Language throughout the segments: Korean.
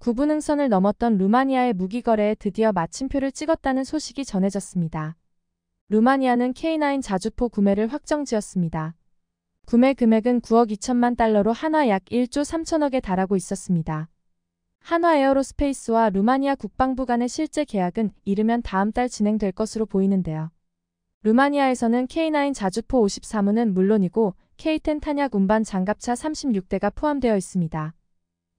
구분응선을 넘었던 루마니아의 무기 거래에 드디어 마침표를 찍었다는 소식이 전해졌습니다. 루마니아는 K9 자주포 구매를 확정지었습니다. 구매 금액은 9억 2천만 달러로 한화 약 1조 3천억에 달하고 있었습니다. 한화 에어로스페이스와 루마니아 국방부 간의 실제 계약은 이르면 다음 달 진행될 것으로 보이는데요. 루마니아에서는 K9 자주포 53호는 물론이고 K10 탄약 운반 장갑차 36대가 포함되어 있습니다.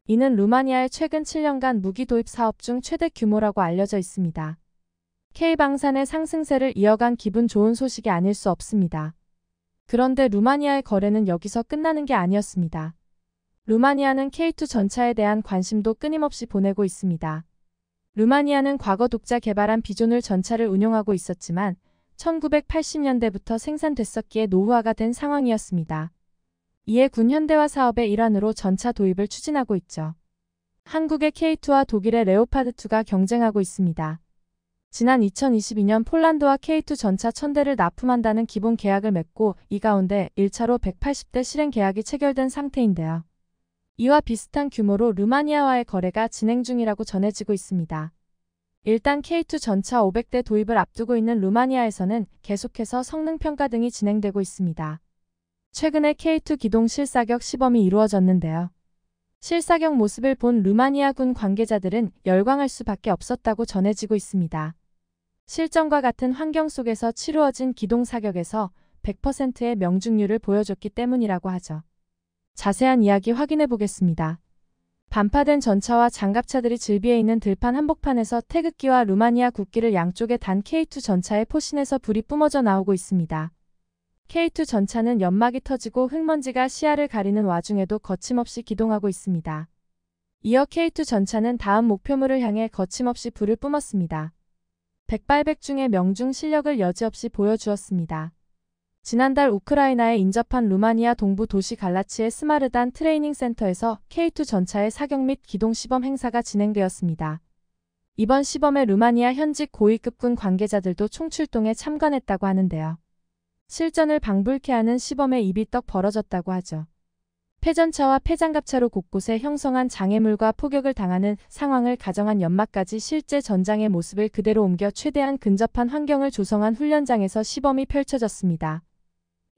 이는 루마니아의 최근 7년간 무기 도입 사업 중 최대 규모라고 알려져 있습니다. K방산의 상승세를 이어간 기분 좋은 소식이 아닐 수 없습니다. 그런데 루마니아의 거래는 여기서 끝나는 게 아니었습니다. 루마니아는 K2 전차에 대한 관심도 끊임없이 보내고 있습니다. 루마니아는 과거 독자 개발한 비조눌 전차를 운용하고 있었지만 1980년대부터 생산됐었기에 노후화가 된 상황이었습니다. 이에 군 현대화 사업의 일환으로 전차 도입을 추진하고 있죠. 한국의 K2와 독일의 레오파드2가 경쟁하고 있습니다. 지난 2022년 폴란드와 K2 전차 1000대를 납품한다는 기본 계약을 맺고 이 가운데 1차로 180대 실행 계약이 체결된 상태인데요. 이와 비슷한 규모로 루마니아와의 거래가 진행 중이라고 전해지고 있습니다. 일단 K2 전차 500대 도입을 앞두고 있는 루마니아에서는 계속해서 성능 평가 등이 진행되고 있습니다. 최근에 K2 기동 실사격 시범이 이루어졌는데요. 실사격 모습을 본 루마니아 군 관계자들은 열광할 수밖에 없었다고 전해지고 있습니다. 실전과 같은 환경 속에서 치루어진 기동 사격에서 100%의 명중률을 보여줬기 때문이라고 하죠. 자세한 이야기 확인해 보겠습니다. 반파된 전차와 장갑차들이 질비해 있는 들판 한복판에서 태극기와 루마니아 국기를 양쪽에 단 K2 전차의 포신에서 불이 뿜어져 나오고 있습니다. K2 전차는 연막이 터지고 흙먼지가 시야를 가리는 와중에도 거침없이 기동하고 있습니다. 이어 K2 전차는 다음 목표물을 향해 거침없이 불을 뿜었습니다. 백발백중의 명중 실력을 여지없이 보여주었습니다. 지난달 우크라이나에 인접한 루마니아 동부 도시 갈라치의 스마르단 트레이닝 센터에서 K2 전차의 사격 및 기동 시범 행사가 진행되었습니다. 이번 시범에 루마니아 현직 고위급 군 관계자들도 총출동에 참관했다고 하는데요. 실전을 방불케 하는 시범에 입이 떡 벌어졌다고 하죠. 폐전차와 폐장갑차로 곳곳에 형성한 장애물과 포격을 당하는 상황을 가정한 연막까지 실제 전장의 모습을 그대로 옮겨 최대한 근접한 환경을 조성한 훈련장에서 시범이 펼쳐졌습니다.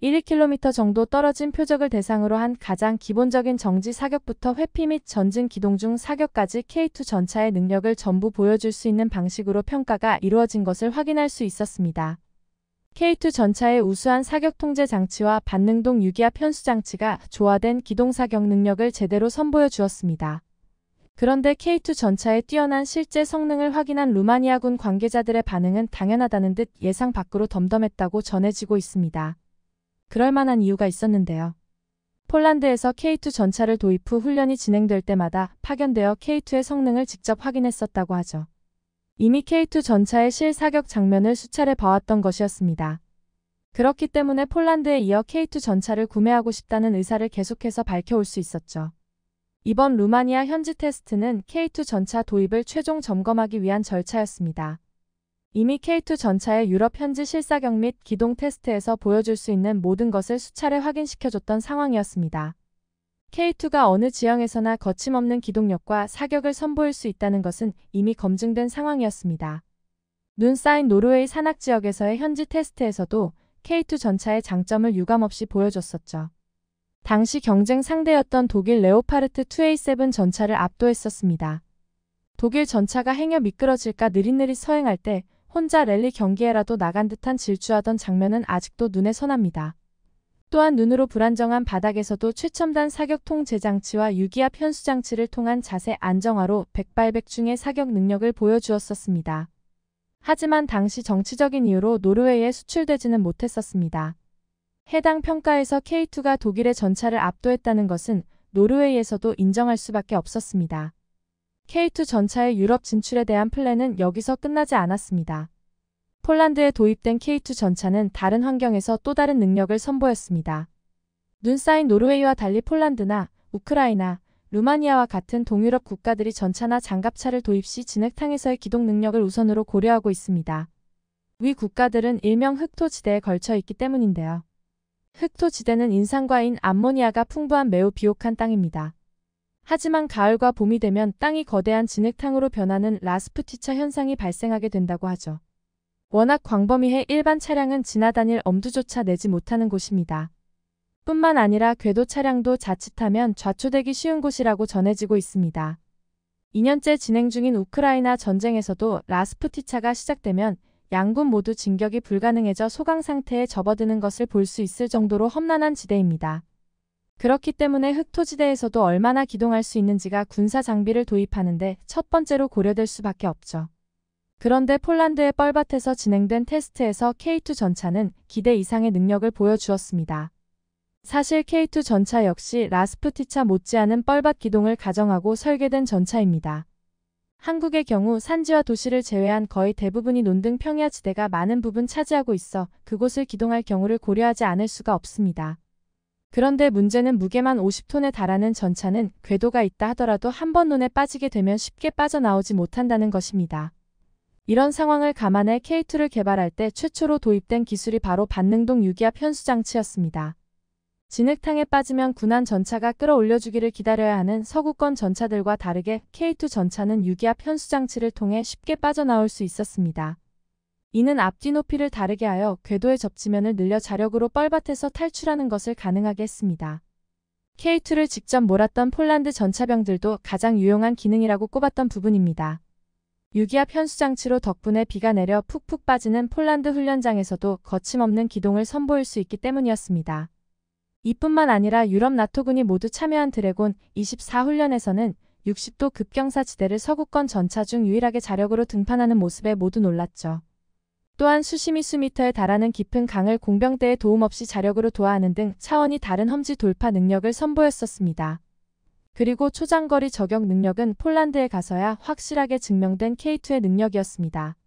1km 정도 떨어진 표적을 대상으로 한 가장 기본적인 정지 사격부터 회피 및 전진 기동 중 사격까지 K2 전차의 능력을 전부 보여줄 수 있는 방식으로 평가가 이루어진 것을 확인할 수 있었습니다. K2 전차의 우수한 사격 통제 장치와 반능동 유기압 현수 장치가 조화된 기동 사격 능력을 제대로 선보여 주었습니다. 그런데 K2 전차의 뛰어난 실제 성능을 확인한 루마니아군 관계자들의 반응은 당연하다는 듯 예상 밖으로 덤덤했다고 전해지고 있습니다. 그럴 만한 이유가 있었는데요. 폴란드에서 K2 전차를 도입 후 훈련이 진행될 때마다 파견되어 K2의 성능을 직접 확인했었다고 하죠. 이미 K2 전차의 실사격 장면을 수차례 봐왔던 것이었습니다. 그렇기 때문에 폴란드에 이어 K2 전차를 구매하고 싶다는 의사를 계속해서 밝혀올 수 있었죠. 이번 루마니아 현지 테스트는 K2 전차 도입을 최종 점검하기 위한 절차였습니다. 이미 K2 전차의 유럽 현지 실사격 및 기동 테스트에서 보여줄 수 있는 모든 것을 수차례 확인시켜줬던 상황이었습니다. K2가 어느 지형에서나 거침없는 기동력과 사격을 선보일 수 있다는 것은 이미 검증된 상황이었습니다. 눈 쌓인 노르웨이 산악 지역에서의 현지 테스트에서도 K2 전차의 장점을 유감없이 보여줬었죠. 당시 경쟁 상대였던 독일 레오파르트 2A7 전차를 압도했었습니다. 독일 전차가 행여 미끄러질까 느릿느릿 서행할 때 혼자 랠리 경기에라도 나간 듯한 질주하던 장면은 아직도 눈에 선합니다. 또한 눈으로 불안정한 바닥에서도 최첨단 사격 통제 장치와 유기압 현수 장치를 통한 자세 안정화로 백발백중의 사격 능력을 보여주었었습니다. 하지만 당시 정치적인 이유로 노르웨이에 수출되지는 못했었습니다. 해당 평가에서 K2가 독일의 전차를 압도했다는 것은 노르웨이에서도 인정할 수밖에 없었습니다. K2 전차의 유럽 진출에 대한 플랜은 여기서 끝나지 않았습니다. 폴란드에 도입된 K2 전차는 다른 환경에서 또 다른 능력을 선보였습니다. 눈 쌓인 노르웨이와 달리 폴란드나 우크라이나, 루마니아와 같은 동유럽 국가들이 전차나 장갑차를 도입 시 진흙탕에서의 기동 능력을 우선으로 고려하고 있습니다. 위 국가들은 일명 흑토지대에 걸쳐 있기 때문인데요. 흑토지대는 인산과인 암모니아가 풍부한 매우 비옥한 땅입니다. 하지만 가을과 봄이 되면 땅이 거대한 진흙탕으로 변하는 라스푸티차 현상이 발생하게 된다고 하죠. 워낙 광범위해 일반 차량은 지나다닐 엄두조차 내지 못하는 곳입니다. 뿐만 아니라 궤도 차량도 자칫하면 좌초되기 쉬운 곳이라고 전해지고 있습니다. 2년째 진행 중인 우크라이나 전쟁에서도 라스푸티차가 시작되면 양군 모두 진격이 불가능해져 소강 상태에 접어드는 것을 볼 수 있을 정도로 험난한 지대입니다. 그렇기 때문에 흑토지대에서도 얼마나 기동할 수 있는지가 군사 장비를 도입하는데 첫 번째로 고려될 수밖에 없죠. 그런데 폴란드의 뻘밭에서 진행된 테스트에서 K2 전차는 기대 이상의 능력을 보여주었습니다. 사실 K2 전차 역시 라스푸티차 못지않은 뻘밭 기동을 가정하고 설계된 전차입니다. 한국의 경우 산지와 도시를 제외한 거의 대부분이 논등 평야지대가 많은 부분 차지하고 있어 그곳을 기동할 경우를 고려하지 않을 수가 없습니다. 그런데 문제는 무게만 50톤에 달하는 전차는 궤도가 있다 하더라도 한 번 논에 빠지게 되면 쉽게 빠져나오지 못한다는 것입니다. 이런 상황을 감안해 K2를 개발할 때 최초로 도입된 기술이 바로 반능동 유기압 현수장치였습니다. 진흙탕에 빠지면 군한 전차가 끌어올려주기를 기다려야 하는 서구권 전차들과 다르게 K2 전차는 유기압 현수장치를 통해 쉽게 빠져나올 수 있었습니다. 이는 앞뒤 높이를 다르게 하여 궤도의 접지면을 늘려 자력으로 뻘밭에서 탈출하는 것을 가능하게 했습니다. K2를 직접 몰았던 폴란드 전차병들도 가장 유용한 기능이라고 꼽았던 부분입니다. 유기압 현수장치로 덕분에 비가 내려 푹푹 빠지는 폴란드 훈련장에서도 거침없는 기동을 선보일 수 있기 때문이었습니다. 이뿐만 아니라 유럽 나토군이 모두 참여한 드래곤 24 훈련에서는 60도 급경사 지대를 서구권 전차 중 유일하게 자력으로 등판하는 모습에 모두 놀랐죠. 또한 수심이 수미터에 달하는 깊은 강을 공병대의 도움 없이 자력으로 도하하는 등 차원이 다른 험지 돌파 능력을 선보였었습니다. 그리고 초장거리 저격 능력은 폴란드에 가서야 확실하게 증명된 K2의 능력이었습니다.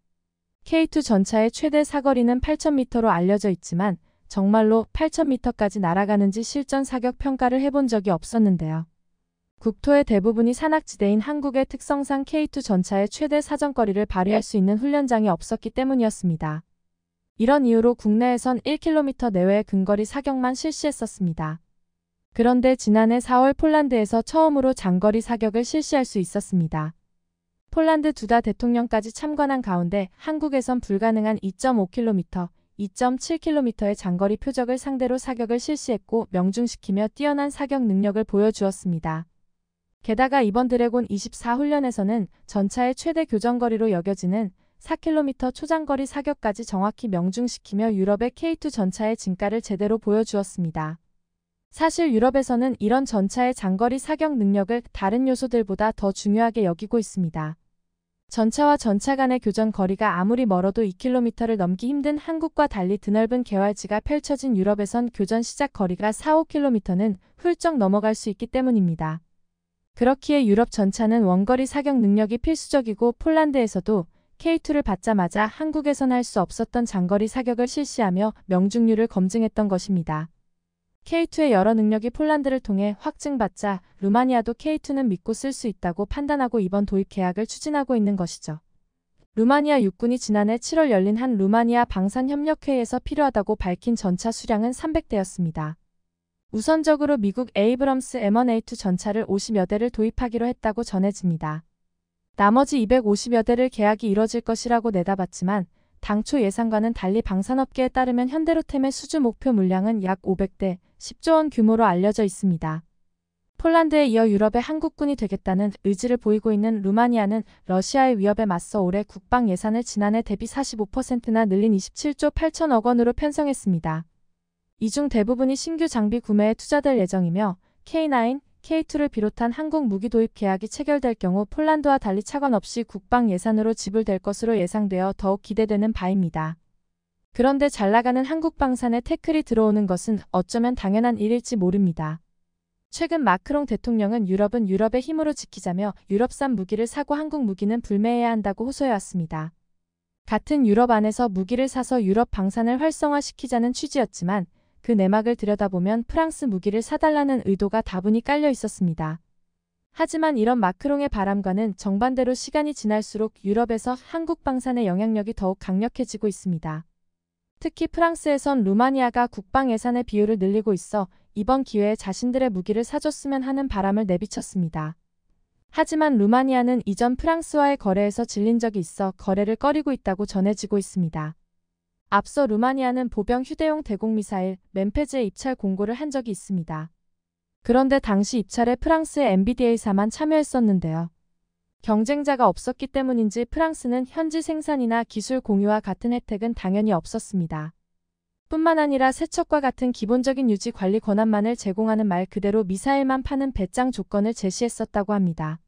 K2 전차의 최대 사거리는 8,000m로 알려져 있지만 정말로 8,000m까지 날아가는지 실전 사격 평가를 해본 적이 없었는데요. 국토의 대부분이 산악지대인 한국의 특성상 K2 전차의 최대 사정거리를 발휘할 수 있는 훈련장이 없었기 때문이었습니다. 이런 이유로 국내에선 1km 내외의 근거리 사격만 실시했었습니다. 그런데 지난해 4월 폴란드에서 처음으로 장거리 사격을 실시할 수 있었습니다. 폴란드 두다 대통령까지 참관한 가운데 한국에선 불가능한 2.5km, 2.7km의 장거리 표적을 상대로 사격을 실시했고 명중시키며 뛰어난 사격 능력을 보여주었습니다. 게다가 이번 드래곤 24 훈련에서는 전차의 최대 교전거리로 여겨지는 4km 초장거리 사격까지 정확히 명중시키며 유럽의 K2 전차의 진가를 제대로 보여주었습니다. 사실 유럽에서는 이런 전차의 장거리 사격 능력을 다른 요소들보다 더 중요하게 여기고 있습니다. 전차와 전차 간의 교전 거리가 아무리 멀어도 2km를 넘기 힘든 한국과 달리 드넓은 개활지가 펼쳐진 유럽에선 교전 시작 거리가 4-5km는 훌쩍 넘어갈 수 있기 때문입니다. 그렇기에 유럽 전차는 원거리 사격 능력이 필수적이고 폴란드에서도 K2를 받자마자 한국에선 할 수 없었던 장거리 사격을 실시하며 명중률을 검증했던 것입니다. K2의 여러 능력이 폴란드를 통해 확증받자 루마니아도 K2는 믿고 쓸 수 있다고 판단하고 이번 도입 계약을 추진하고 있는 것이죠. 루마니아 육군이 지난해 7월 열린 한 루마니아 방산협력회의에서 필요하다고 밝힌 전차 수량은 300대였습니다. 우선적으로 미국 에이브럼스 M1A2 전차를 50여 대를 도입하기로 했다고 전해집니다. 나머지 250여 대를 계약이 이뤄질 것이라고 내다봤지만 당초 예상과는 달리 방산업계에 따르면 현대로템의 수주 목표 물량은 약 500대, 10조 원 규모로 알려져 있습니다. 폴란드에 이어 유럽의 한국군이 되겠다는 의지를 보이고 있는 루마니아는 러시아의 위협에 맞서 올해 국방 예산을 지난해 대비 45%나 늘린 27조 8천억 원으로 편성했습니다. 이 중 대부분이 신규 장비 구매에 투자될 예정이며 K9, K2를 비롯한 한국 무기 도입 계약이 체결될 경우 폴란드와 달리 차관 없이 국방 예산으로 지불될 것으로 예상되어 더욱 기대되는 바입니다. 그런데 잘나가는 한국 방산에 태클이 들어오는 것은 어쩌면 당연한 일일지 모릅니다. 최근 마크롱 대통령은 유럽은 유럽의 힘으로 지키자며 유럽산 무기를 사고 한국 무기는 불매해야 한다고 호소해왔습니다. 같은 유럽 안에서 무기를 사서 유럽 방산을 활성화시키자는 취지였지만 그 내막을 들여다보면 프랑스 무기를 사달라는 의도가 다분히 깔려 있었습니다. 하지만 이런 마크롱의 바람과는 정반대로 시간이 지날수록 유럽에서 한국 방산의 영향력이 더욱 강력해지고 있습니다. 특히 프랑스에선 루마니아가 국방 예산의 비율을 늘리고 있어 이번 기회에 자신들의 무기를 사줬으면 하는 바람을 내비쳤습니다. 하지만 루마니아는 이전 프랑스와의 거래에서 질린 적이 있어 거래를 꺼리고 있다고 전해지고 있습니다. 앞서 루마니아는 보병 휴대용 대공미사일 멤페즈의 입찰 공고를 한 적이 있습니다. 그런데 당시 입찰에 프랑스의 MBDA4만 참여했었는데요. 경쟁자가 없었기 때문인지 프랑스는 현지 생산이나 기술 공유와 같은 혜택은 당연히 없었습니다. 뿐만 아니라 세척과 같은 기본적인 유지 관리 권한만을 제공하는 말 그대로 미사일만 파는 배짱 조건을 제시했었다고 합니다.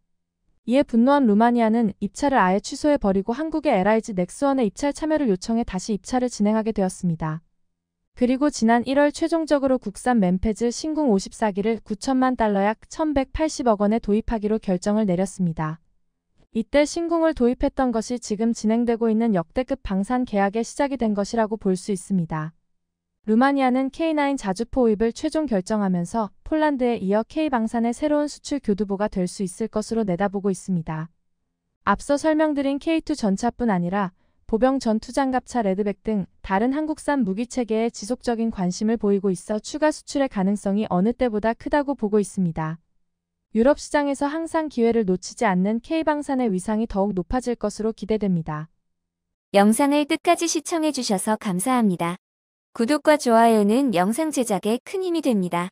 이에 분노한 루마니아는 입찰을 아예 취소해버리고 한국의 LIG 넥스원의 입찰 참여를 요청해 다시 입찰을 진행하게 되었습니다. 그리고 지난 1월 최종적으로 국산 멤페즈 신궁 54기를 9천만 달러 약 1,180억 원에 도입하기로 결정을 내렸습니다. 이때 신궁을 도입했던 것이 지금 진행되고 있는 역대급 방산 계약의 시작이 된 것이라고 볼 수 있습니다. 루마니아는 K9 자주포 도입을 최종 결정하면서 폴란드에 이어 K방산의 새로운 수출 교두보가 될 수 있을 것으로 내다보고 있습니다. 앞서 설명드린 K2 전차뿐 아니라 보병 전투장갑차 레드백 등 다른 한국산 무기체계에 지속적인 관심을 보이고 있어 추가 수출의 가능성이 어느 때보다 크다고 보고 있습니다. 유럽 시장에서 항상 기회를 놓치지 않는 K방산의 위상이 더욱 높아질 것으로 기대됩니다. 영상을 끝까지 시청해주셔서 감사합니다. 구독과 좋아요는 영상 제작에 큰 힘이 됩니다.